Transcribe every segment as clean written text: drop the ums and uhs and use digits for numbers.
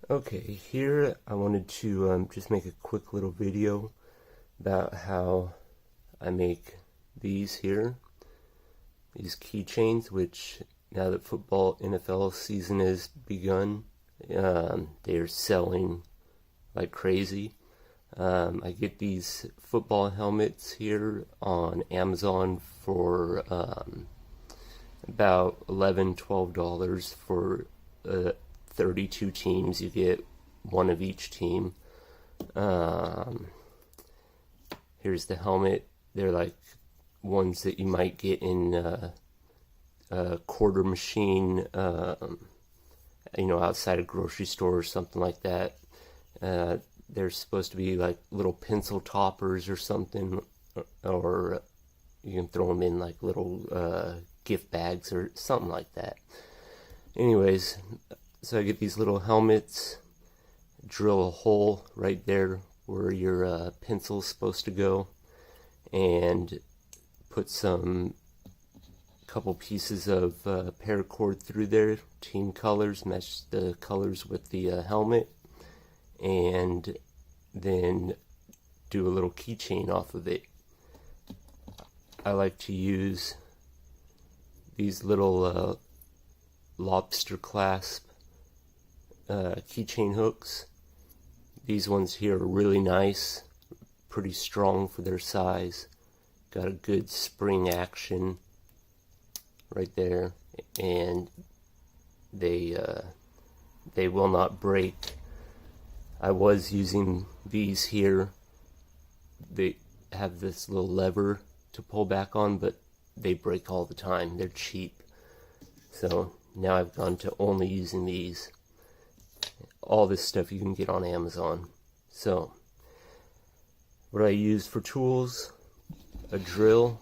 Okay, here I wanted to just make a quick little video about how I make these keychains, which now that football NFL season has begun, they're selling like crazy. I get these football helmets here on Amazon for about $11-12 for 32 teams. You get one of each team. Here's the helmet. They're like ones that you might get in a quarter machine, outside a grocery store or something like that. They're supposed to be like little pencil toppers or something, or you can throw them in like little gift bags or something like that. Anyways, so I get these little helmets, drill a hole right there where your pencil's supposed to go, and put some couple pieces of paracord through there, team colors, match the colors with the helmet, and then do a little keychain off of it. I like to use these little lobster clasp keychain hooks. These ones here are really nice, pretty strong for their size, got a good spring action right there, and they will not break. I was using these here. They have this little lever to pull back on, but they break all the time. They're cheap. So now I've gone to only using these. All this stuff you can get on Amazon. So what I use for tools: a drill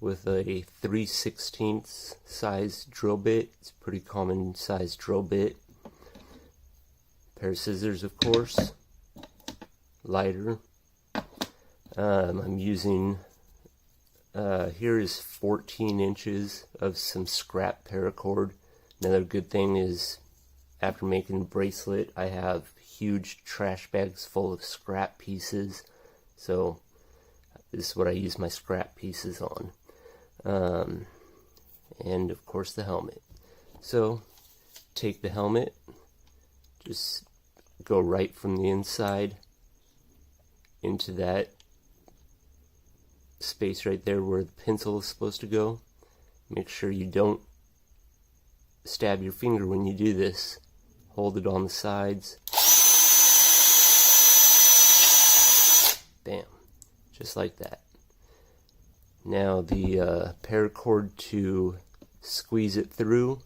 with a 3/16 size drill bit. It's a pretty common size drill bit. Pair of scissors, of course. Lighter. I'm using, here is 14 inches of some scrap paracord. Another good thing is, after making a bracelet, I have huge trash bags full of scrap pieces. So this is what I use my scrap pieces on. And of course the helmet. So take the helmet, just go right from the inside into that space right there where the pencil is supposed to go. Make sure you don't stab your finger when you do this. Hold it on the sides. Bam. Just like that. Now the paracord to squeeze it through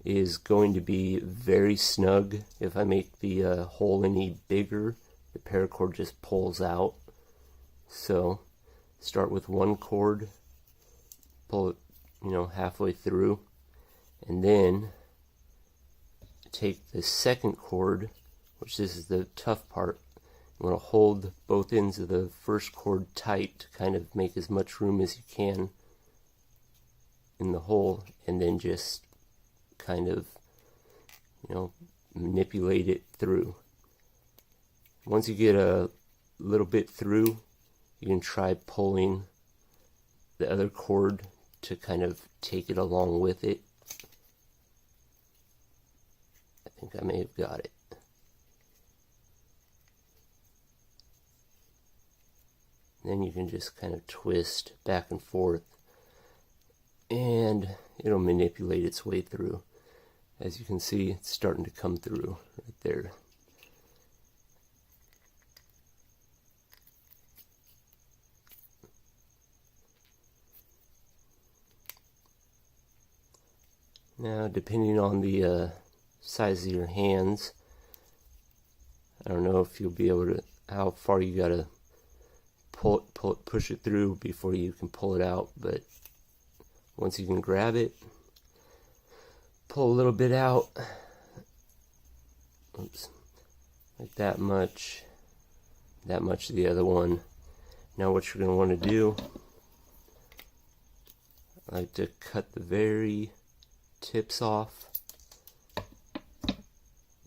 is going to be very snug. If I make the hole any bigger, the paracord just pulls out. So start with one cord, pull it, halfway through, and then take the second cord, which this is the tough part. I'm going to hold both ends of the first cord tight to kind of make as much room as you can in the hole, and then just kind of, manipulate it through. Once you get a little bit through, you can try pulling the other cord to kind of take it along with it. I think I may have got it. Then you can just kind of twist back and forth, and it'll manipulate its way through. As you can see, it's starting to come through right there. Now, depending on the size of your hands, I don't know if you'll be able to, how far you gotta push it through before you can pull it out, but once you can grab it, pull a little bit out. Oops. Like that much the other one. Now what you're going to want to do, I like to cut the very tips off,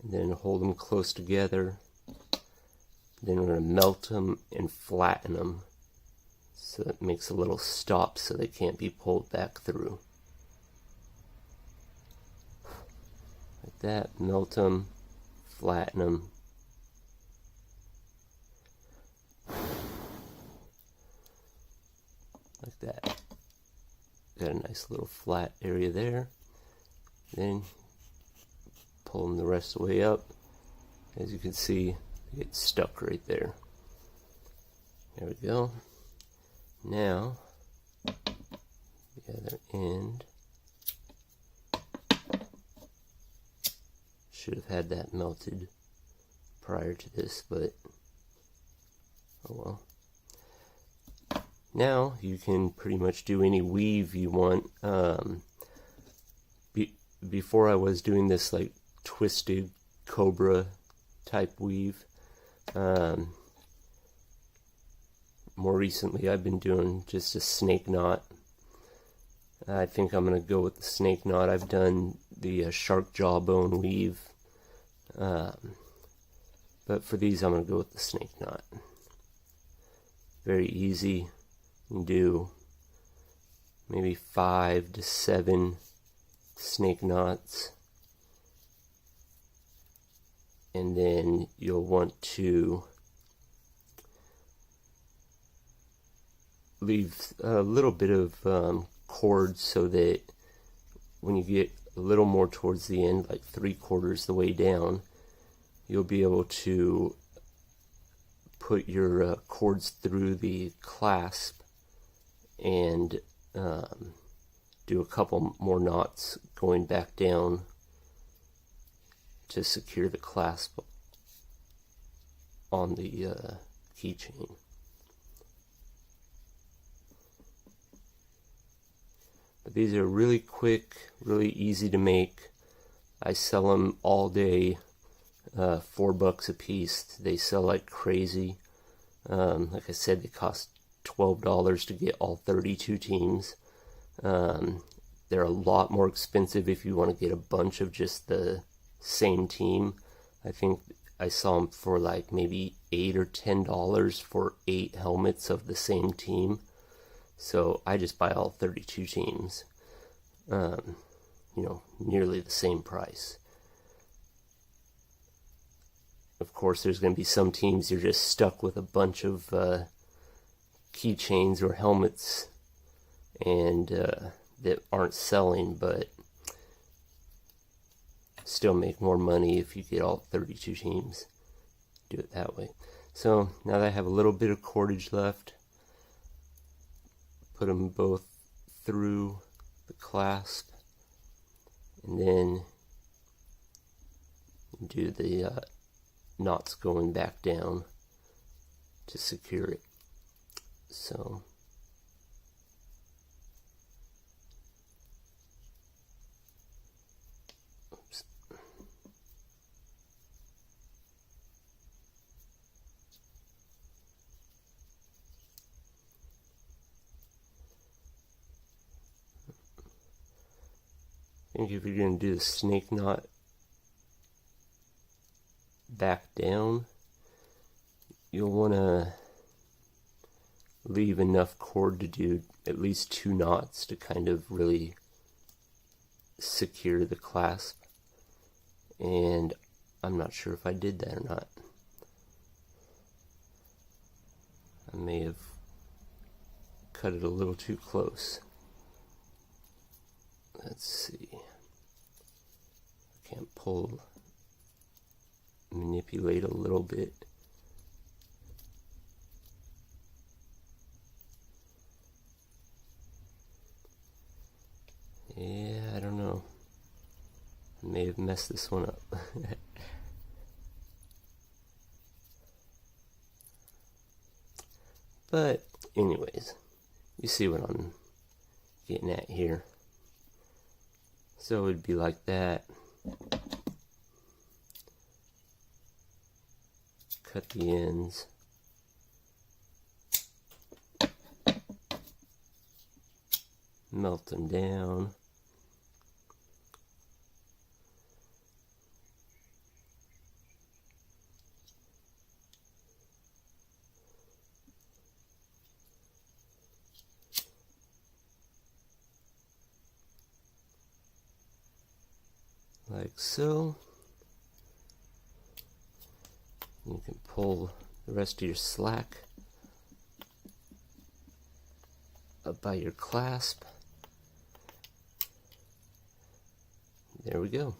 and then hold them close together. Then we're going to melt them and flatten them so it makes a little stop so they can't be pulled back through. Like that, melt them, flatten them. Like that. Got a nice little flat area there. Then pull them the rest of the way up. As you can see, they get stuck right there. There we go. Now, the other end. Should have had that melted prior to this, but oh well. Now you can pretty much do any weave you want. Before I was doing this like twisted cobra type weave. More recently I've been doing just a snake knot. I think I'm going to go with the snake knot. I've done the shark jawbone weave. But for these I'm going to go with the snake knot. Very easy. You can do maybe 5 to 7 snake knots. And then you'll want to leave a little bit of cord so that when you get a little more towards the end, like 3/4 the way down, you'll be able to put your cords through the clasp and do a couple more knots going back down to secure the clasp on the keychain. But these are really quick, really easy to make. I sell them all day, $4 a piece. They sell like crazy. Like I said, they cost $12 to get all 32 teams. They're a lot more expensive if you want to get a bunch of just the same team. I think I saw them for like maybe $8 or $10 for 8 helmets of the same team. So I just buy all 32 teams. You know, nearly the same price. Of course, there's going to be some teams you're just stuck with a bunch of keychains or helmets and that aren't selling, but still make more money if you get all 32 teams. Do it that way. So now that I have a little bit of cordage left, put them both through the clasp and then do the knots going back down to secure it. So oops. I think if you're going to do the snake knot back down, you'll want to leave enough cord to do at least 2 knots to kind of really secure the clasp. And I'm not sure if I did that or not. I may have cut it a little too close. Let's see. I can't manipulate a little bit. Yeah, I don't know. I may have messed this one up. But anyways, you see what I'm getting at here. So it would be like that. Cut the ends. Melt them down. like so. You can pull the rest of your slack up by your clasp. There we go.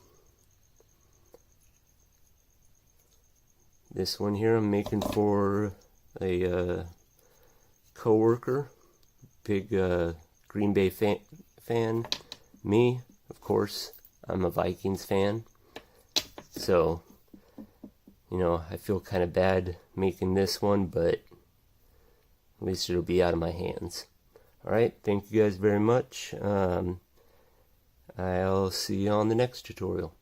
This one here I'm making for a co-worker, big Green Bay fan. Me, of course, I'm a Vikings fan. So, you know, I feel kind of bad making this one, but at least it'll be out of my hands. Alright, thank you guys very much. I'll see you on the next tutorial.